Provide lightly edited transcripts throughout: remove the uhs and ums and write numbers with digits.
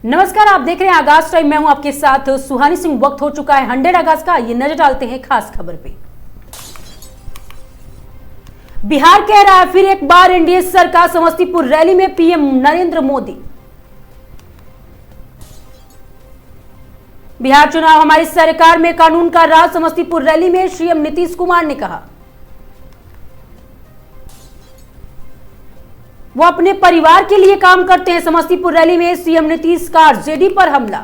नमस्कार, आप देख रहे हैं आगाज टाइम। मैं हूं आपके साथ सुहानी सिंह। वक्त हो चुका है 100 अगस्त का। ये नजर डालते हैं खास खबर पे। बिहार कह रहा है फिर एक बार एनडीए सरकार। समस्तीपुर रैली में पीएम नरेंद्र मोदी। बिहार चुनाव हमारी सरकार में कानून का राज। समस्तीपुर रैली में सीएम नीतीश कुमार ने कहा वो अपने परिवार के लिए काम करते हैं। समस्तीपुर रैली में सीएम नीतीश का आरजेडी पर हमला।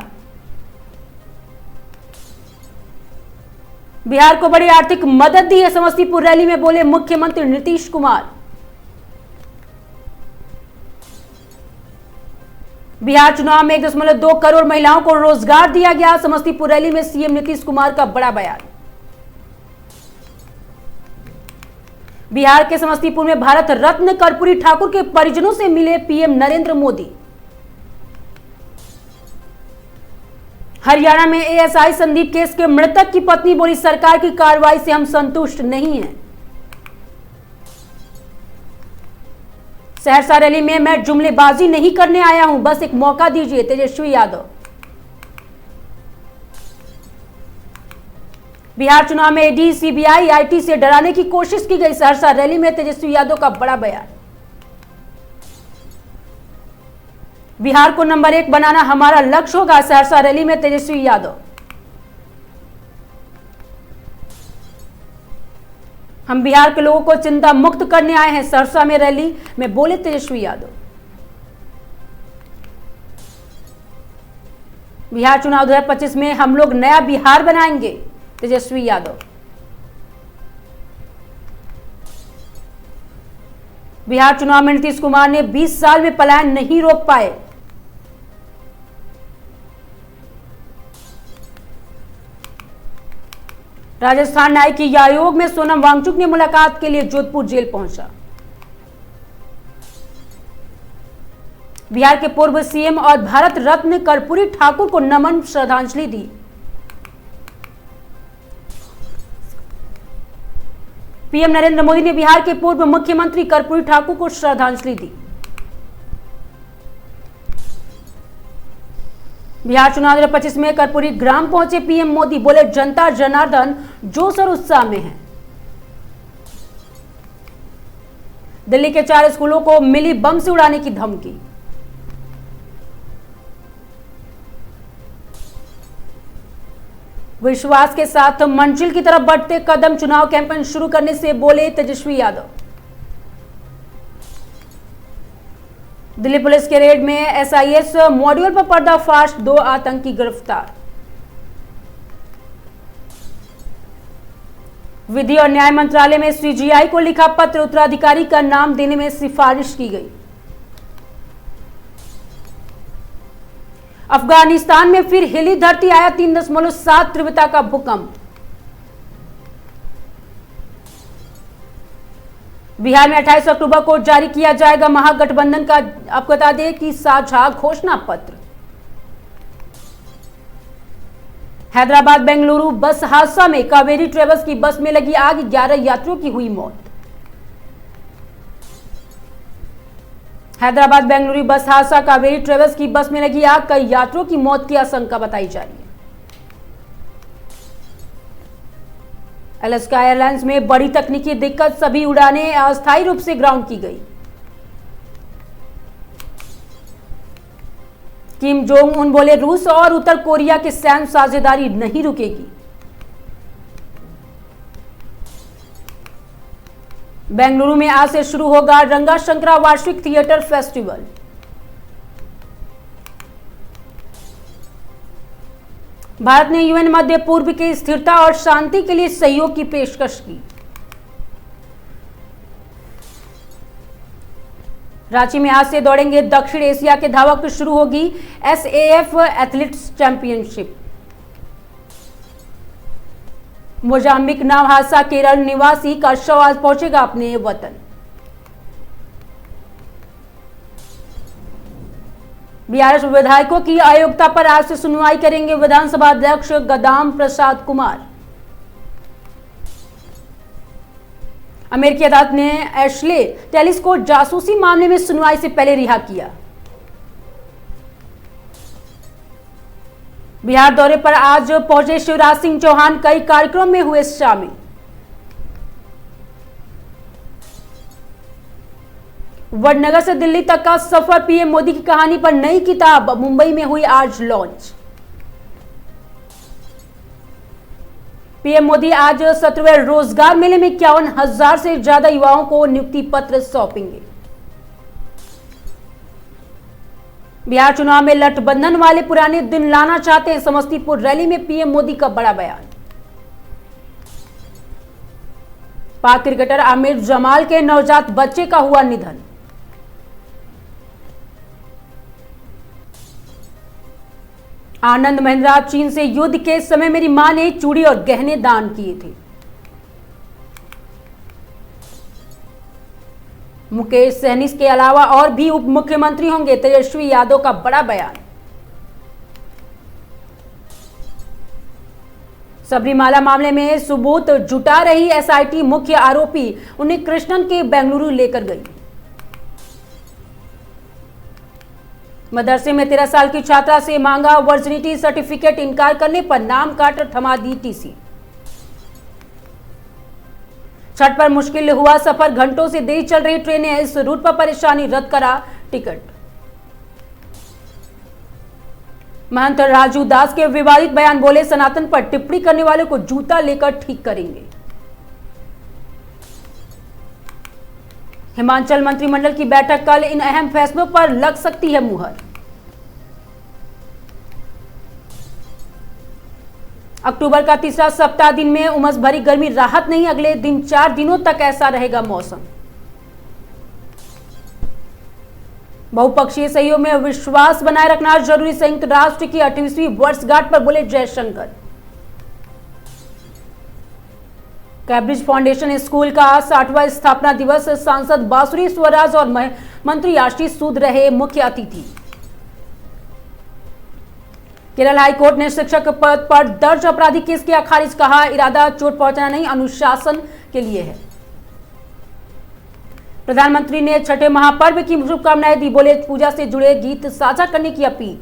बिहार को बड़ी आर्थिक मदद दी है। समस्तीपुर रैली में बोले मुख्यमंत्री नीतीश कुमार। बिहार चुनाव में 1.2 करोड़ महिलाओं को रोजगार दिया गया। समस्तीपुर रैली में सीएम नीतीश कुमार का बड़ा बयान। बिहार के समस्तीपुर में भारत रत्न कर्पूरी ठाकुर के परिजनों से मिले पीएम नरेंद्र मोदी। हरियाणा में एएसआई संदीप केस के मृतक की पत्नी बोली सरकार की कार्रवाई से हम संतुष्ट नहीं हैं। सहरसा रैली में मैं जुमलेबाजी नहीं करने आया हूं, बस एक मौका दीजिए। तेजस्वी यादव। बिहार चुनाव में ईडी, सीबीआई, आईटी से डराने की कोशिश की गई। सहरसा रैली में तेजस्वी यादव का बड़ा बयान। बिहार को नंबर 1 बनाना हमारा लक्ष्य होगा। सहरसा रैली में तेजस्वी यादव। हम बिहार के लोगों को चिंता मुक्त करने आए हैं। सहरसा में रैली में बोले तेजस्वी यादव। बिहार चुनाव 2025 में हम लोग नया बिहार बनाएंगे। तेजस्वी यादव। बिहार चुनाव में नीतीश कुमार ने 20 साल में पलायन नहीं रोक पाए। राजस्थान न्यायिक आयोग में सोनम वांगचुक ने मुलाकात के लिए जोधपुर जेल पहुंचा। बिहार के पूर्व सीएम और भारत रत्न कर्पूरी ठाकुर को नमन श्रद्धांजलि दी। पीएम नरेंद्र मोदी ने बिहार के पूर्व मुख्यमंत्री कर्पूरी ठाकुर को श्रद्धांजलि दी। बिहार चुनाव 2025 में कर्पूरी ग्राम पहुंचे पीएम मोदी। बोले जनता जनार्दन जोश और उत्साह में है। दिल्ली के 4 स्कूलों को मिली बम से उड़ाने की धमकी। विश्वास के साथ मंजिल की तरफ बढ़ते कदम। चुनाव कैंपेन शुरू करने से बोले तेजस्वी यादव। दिल्ली पुलिस के रेड में एसआईएस मॉड्यूल पर पर्दाफाश। 2 आतंकी गिरफ्तार। विधि और न्याय मंत्रालय में सीजीआई को लिखा पत्र। उत्तराधिकारी का नाम देने में सिफारिश की गई। अफगानिस्तान में फिर हिली धरती। आया 3.7 तीव्रता का भूकंप। बिहार में 28 अक्टूबर को जारी किया जाएगा महागठबंधन का, आपको बता दें कि साझा घोषणा पत्र। हैदराबाद बेंगलुरु बस हादसा में कावेरी ट्रेवल्स की बस में लगी आग। 11 यात्रियों की हुई मौत। हैदराबाद बेंगलुरु बस हादसा। कावेरी ट्रेवल्स की बस में लगी आग। कई यात्रियों की मौत की आशंका बताई जा रही है। अलास्का एयरलाइंस में बड़ी तकनीकी दिक्कत। सभी उड़ानें अस्थायी रूप से ग्राउंड की गई। किम जोंग उन बोले रूस और उत्तर कोरिया की सैन्य साझेदारी नहीं रुकेगी। बेंगलुरु में आज से शुरू होगा रंगा शंकरा वार्षिक थिएटर फेस्टिवल। भारत ने यूएन मध्य पूर्व की स्थिरता और शांति के लिए सहयोग की पेशकश की। रांची में आज से दौड़ेंगे दक्षिण एशिया के धावक। शुरू होगी एसएएफ एथलीट्स चैंपियनशिप। मोजाम्बिक नाव हादसा। केरल निवासी का शव आज पहुंचेगा अपने वतन। बीआरएस विधायकों की अयोग्यता पर आज से सुनवाई करेंगे विधानसभा अध्यक्ष गदाम प्रसाद कुमार। अमेरिकी अदालत ने एशले टेलिस को जासूसी मामले में सुनवाई से पहले रिहा किया। बिहार दौरे पर आज पहुंचे शिवराज सिंह चौहान, कई कार्यक्रम में हुए शामिल। वडनगर से दिल्ली तक का सफर, पीएम मोदी की कहानी पर नई किताब मुंबई में हुई आज लॉन्च। पीएम मोदी आज 17वें रोजगार मेले में 51,000 से ज्यादा युवाओं को नियुक्ति पत्र सौंपेंगे। बिहार चुनाव में गठबंधन वाले पुराने दिन लाना चाहते हैं, समस्तीपुर रैली में पीएम मोदी का बड़ा बयान। पाक क्रिकेटर आमिर जमाल के नवजात बच्चे का हुआ निधन। आनंद महिंद्रा, चीन से युद्ध के समय मेरी मां ने चूड़ी और गहने दान किए थे। मुकेश सहनी के अलावा और भी उप मुख्यमंत्री होंगे, तेजस्वी यादव का बड़ा बयान। सबरीमाला मामले में सबूत जुटा रही एसआईटी, मुख्य आरोपी उन्हें कृष्णन के बेंगलुरु लेकर गई। मदरसे में 13 साल की छात्रा से मांगा वर्जिनिटी सर्टिफिकेट, इनकार करने पर नाम काट थमा दी टीसी। छठ पर मुश्किल हुआ सफर, घंटों से देरी चल रही ट्रेनें, इस रूट पर परेशानी, रद्द करा टिकट। महंत राजू दास के विवादित बयान, बोले सनातन पर टिप्पणी करने वालों को जूता लेकर ठीक करेंगे। हिमाचल मंत्रिमंडल की बैठक कल, इन अहम फैसलों पर लग सकती है मुहर। अक्टूबर का तीसरा सप्ताह, दिन में उमस भरी गर्मी, राहत नहीं, अगले दिन 4 दिनों तक ऐसा रहेगा मौसम। बहुपक्षीय सहयोग में विश्वास बनाए रखना जरूरी, संयुक्त राष्ट्र की 28वीं वर्षगांठ पर बोले जयशंकर। कैम्ब्रिज फाउंडेशन स्कूल का 60वां स्थापना दिवस, सांसद बांसुरी स्वराज और मंत्री आशीष सूद रहे मुख्य अतिथि। केरल हाईकोर्ट ने शिक्षक पद पर दर्ज आपराधिक केस किया खारिज, कहा इरादा चोट पहुंचाना नहीं, अनुशासन के लिए है। प्रधानमंत्री ने छठे महापर्व की शुभकामनाएं दी, बोले पूजा से जुड़े गीत साझा करने की अपील।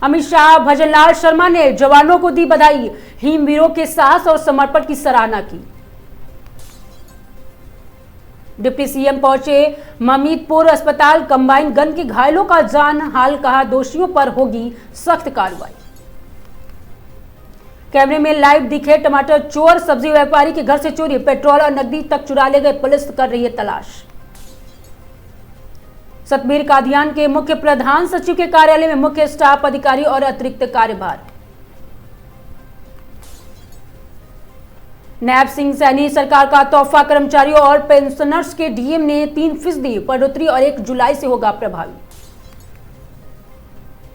अमित शाह, भजनलाल शर्मा ने जवानों को दी बधाई, हिमवीरों के साहस और समर्पण की सराहना की। डिप्टी सीएम पहुंचे ममीदपुर अस्पताल, कंबाइन गन के घायलों का जान हाल, कहा दोषियों पर होगी सख्त कार्रवाई। कैमरे में लाइव दिखे टमाटर चोर, सब्जी व्यापारी के घर से चोरी, पेट्रोल और नकदी तक चुरा ले गए, पुलिस कर रही है तलाश। सतबीर कादियान के मुख्य प्रधान सचिव के कार्यालय में मुख्य स्टाफ अधिकारी और अतिरिक्त कार्यभार। नैब सिंह सैनी सरकार का तोहफा, कर्मचारियों और पेंशनर्स के डीएम ने 3% बढ़ोतरी और 1 जुलाई से होगा प्रभावी।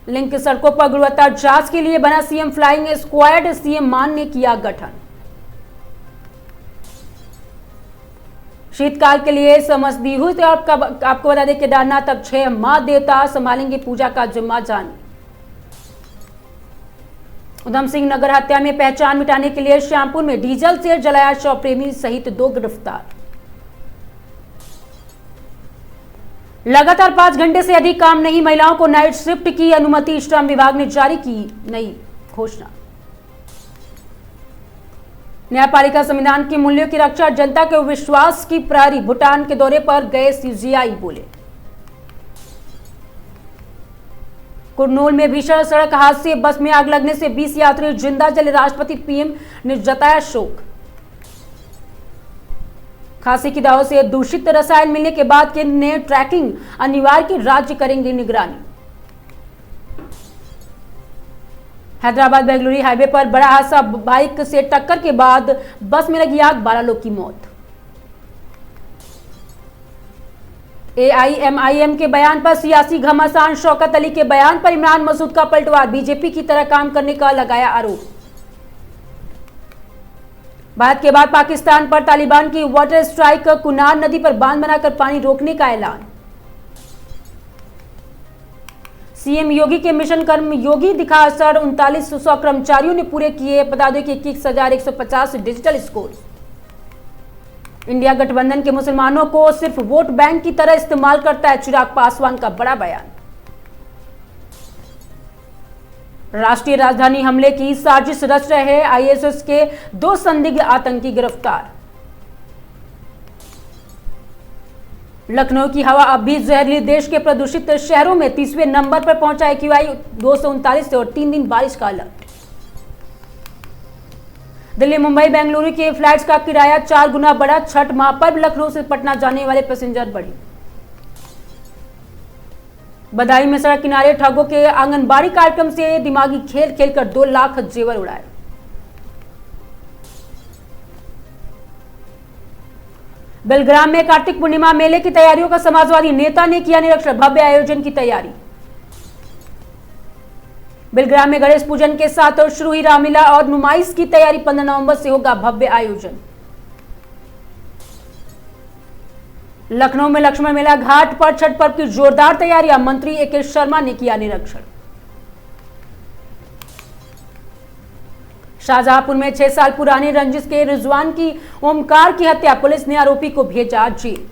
लिंक सड़कों पर गुणवत्ता जांच के लिए बना सीएम फ्लाइंग स्क्वाड, सीएम मान ने किया गठन। शीतकाल के लिए समझदी हुई, तो आपको बता दें केदारनाथ अब 6 माह देवता संभालेंगे पूजा का जिम्मा, जान। उधम सिंह नगर हत्या में पहचान मिटाने के लिए श्यामपुर में डीजल से जलाया शव, प्रेमी सहित 2 गिरफ्तार। लगातार 5 घंटे से अधिक काम नहीं, महिलाओं को नाइट शिफ्ट की अनुमति, श्रम विभाग ने जारी की नई घोषणा। न्यायपालिका संविधान के मूल्यों की रक्षा, जनता के विश्वास की प्रहरी, भूटान के दौरे पर गए सीजीआई बोले। कुरनूल में भीषण सड़क हादसे, बस में आग लगने से 20 यात्री जिंदा जले, राष्ट्रपति पीएम ने जताया शोक। खांसी की दवाओं से दूषित रसायन मिलने के बाद केंद्र ने ट्रैकिंग अनिवार्य की, राज्य करेंगे निगरानी। हैदराबाद बेंगलुरु हाईवे पर बड़ा हादसा, बाइक से टक्कर के बाद बस में लगी आग, 12 लोग की मौत। एआईएमआईएम के बयान पर सियासी घमासान, शौकत अली के बयान पर इमरान मसूद का पलटवार, बीजेपी की तरह काम करने का लगाया आरोप। भारत के बाद पाकिस्तान पर तालिबान की वाटर स्ट्राइक, कुनार नदी पर बांध बनाकर पानी रोकने का ऐलान। सीएम योगी के मिशन कर्म योगी दिखा असर, 3900 कर्मचारियों ने पूरे किए, बता दें कि 21,150 डिजिटल स्कोर। इंडिया गठबंधन के मुसलमानों को सिर्फ वोट बैंक की तरह इस्तेमाल करता है, चिराग पासवान का बड़ा बयान। राष्ट्रीय राजधानी हमले की साजिश रच रहे आईएसआईएस के 2 संदिग्ध आतंकी गिरफ्तार। लखनऊ की हवा अब भी जहरीली, देश के प्रदूषित शहरों में 30वें नंबर पर पहुंचा AQI 239 से और 3 दिन बारिश का अलर्ट। दिल्ली, मुंबई, बेंगलुरु के फ्लाइट्स का किराया 4 गुना बढ़ा। छठ महापर्व, लखनऊ से पटना जाने वाले पैसेंजर बढ़े। बदायूं में सड़क किनारे ठगों के आंगनबाड़ी कार्यक्रम से दिमागी खेल खेलकर 2 लाख जेवर उड़ाए। बेलग्राम में कार्तिक पूर्णिमा मेले की तैयारियों का समाजवादी नेता ने किया निरीक्षण। भव्य आयोजन की तैयारी। बेलग्राम में गणेश पूजन के साथ शुरू हुई रामलीला और नुमाइश की तैयारी। 15 नवंबर से होगा भव्य आयोजन। लखनऊ में लक्ष्मण मेला घाट पर छठ पर्व की जोरदार तैयारियां। मंत्री AK शर्मा ने किया निरीक्षण। शाहजहांपुर में 6 साल पुरानी रंजिश के रिजवान की ओमकार की हत्या। पुलिस ने आरोपी को भेजा जेल।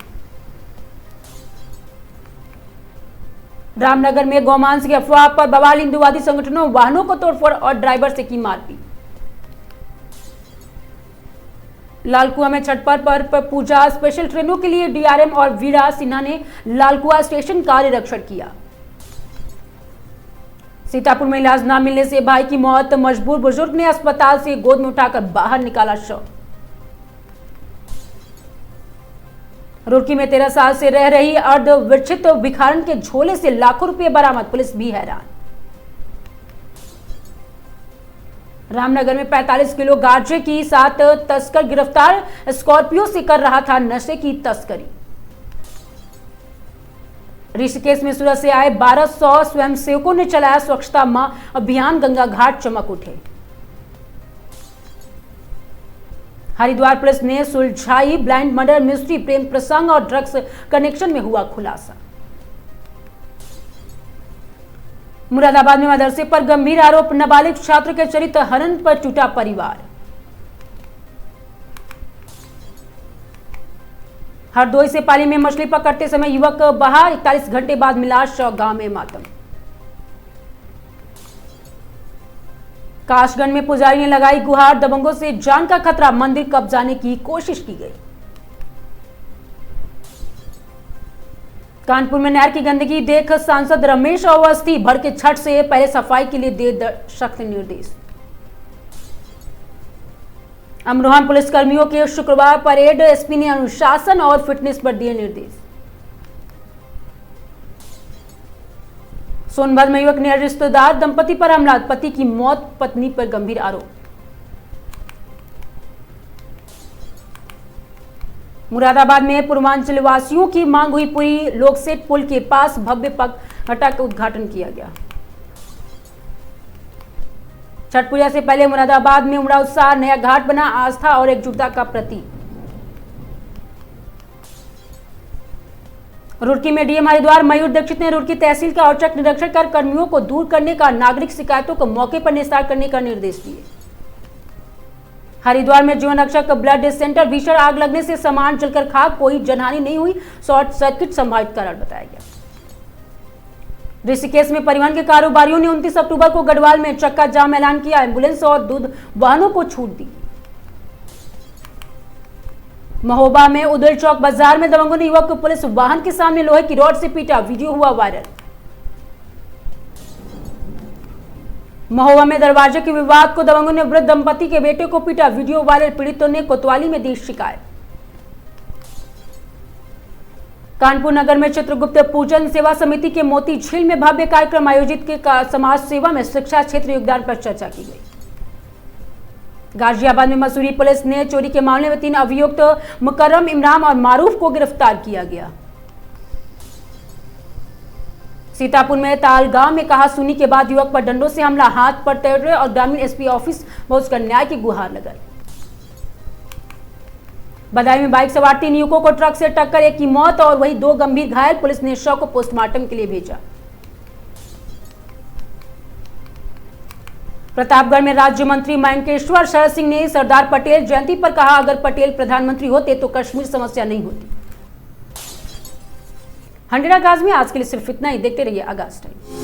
रामनगर में गौमांस की अफवाह पर बवाल। हिंदुवादी संगठनों वाहनों को तोड़फोड़ और ड्राइवर से की मारपीट। लालकुआ में छठ पर्व पर पूजा। स्पेशल ट्रेनों के लिए DRM और वीरा सिन्हा ने लालकुआ स्टेशन का निरीक्षण किया। सीतापुर में इलाज न मिलने से भाई की मौत। मजबूर बुजुर्ग ने अस्पताल से गोद में उठाकर बाहर निकाला शव। रुड़की में 13 साल से रह रही अर्धविकसित भिखारन के झोले से लाखों रुपए बरामद। पुलिस भी हैरान। रामनगर में 45 किलो गांजे की 7 तस्कर गिरफ्तार। स्कॉर्पियो से कर रहा था नशे की तस्करी। ऋषिकेश में सूरत से आए 1200 स्वयंसेवकों ने चलाया स्वच्छता माह अभियान। गंगा घाट चमक उठे। हरिद्वार पुलिस ने सुलझाई ब्लाइंड मर्डर मिस्ट्री। प्रेम प्रसंग और ड्रग्स कनेक्शन में हुआ खुलासा। मुरादाबाद में मदरसे पर गंभीर आरोप। नाबालिग छात्र के चरित्र हनन पर टूटा परिवार। हरदोई से पाली में मछली पकड़ते समय युवक बहा। 41 घंटे बाद मिला शव। गांव में मातम। काशगंज में पुजारी ने लगाई गुहार। दबंगों से जान का खतरा। मंदिर कब्जाने की कोशिश की गई। कानपुर में नहर की गंदगी देख सांसद रमेश अवस्थी भर के छठ से पहले सफाई के लिए दे सख्त निर्देश। अमरोहा पुलिस कर्मियों के शुक्रवार परेड। SP ने अनुशासन और फिटनेस पर दिए निर्देश। सोनभद्र में युवक ने रिश्तेदार दंपति पर हमला। पति की मौत, पत्नी पर गंभीर आरोप। मुरादाबाद में पूर्वांचल वासियों की मांग हुई पूरी। लोकसेट पुल के पास भव्य पगहटा का उद्घाटन किया गया। छठ पूजा से पहले मुरादाबाद में उमड़ा उत्साह। नया घाट बना आस्था और एकजुटता का प्रतीक। रुड़की में डीएम हरिद्वार मयूर दीक्षित ने रुड़की तहसील का औचक निरीक्षण कर कर्मियों को दूर करने का, नागरिक शिकायतों को मौके पर निस्तार करने का निर्देश दिए। हरिद्वार में जीवन रक्षक ब्लड सेंटर भीषण आग लगने से सामान जलकर खाक। कोई जनहानि नहीं हुई। शॉर्ट सर्किट संभावित कारण बताया गया। ऋषिकेश में परिवहन के कारोबारियों ने 29 अक्टूबर को गढ़वाल में चक्का जाम ऐलान किया। एम्बुलेंस और दूध वाहनों को छूट दी। महोबा में उदल चौक बाजार में दबंगों ने युवक को पुलिस वाहन के सामने लोहे की रॉड से पीटा। वीडियो हुआ वायरल। महोबा में दरवाजे के विवाद को दबंगों ने वृद्ध दंपति के बेटे को पीटा। Video viral. पीड़ितों ने कोतवाली में दी शिकायत। कानपुर नगर में चित्रगुप्त पूजन सेवा समिति के मोती झील में भव्य कार्यक्रम आयोजित के समाज सेवा में शिक्षा क्षेत्र योगदान पर चर्चा की गई। गाजियाबाद में मसूरी पुलिस ने चोरी के मामले में 3 अभियुक्त मुकर्रम, इमरान और मारूफ को गिरफ्तार किया गया। सीतापुर में तालगांव में कहा सुनी के बाद युवक पर डंडों से हमला। हाथ पर तैरे और ग्रामीण SP ऑफिस पहुंचकर न्याय की गुहार लगाई। बदायूं में बाइक सवार 3 युवकों को ट्रक से टक्कर, एक की मौत और वही 2 गंभीर घायल। पुलिस ने शव को पोस्टमार्टम के लिए भेजा। प्रतापगढ़ में राज्य मंत्री मयंकेश्वर शरद सिंह ने सरदार पटेल जयंती पर कहा अगर पटेल प्रधानमंत्री होते तो कश्मीर समस्या नहीं होती। 100 आगाज में आज के लिए सिर्फ इतना ही। देखते रहिए आगाज टाइम।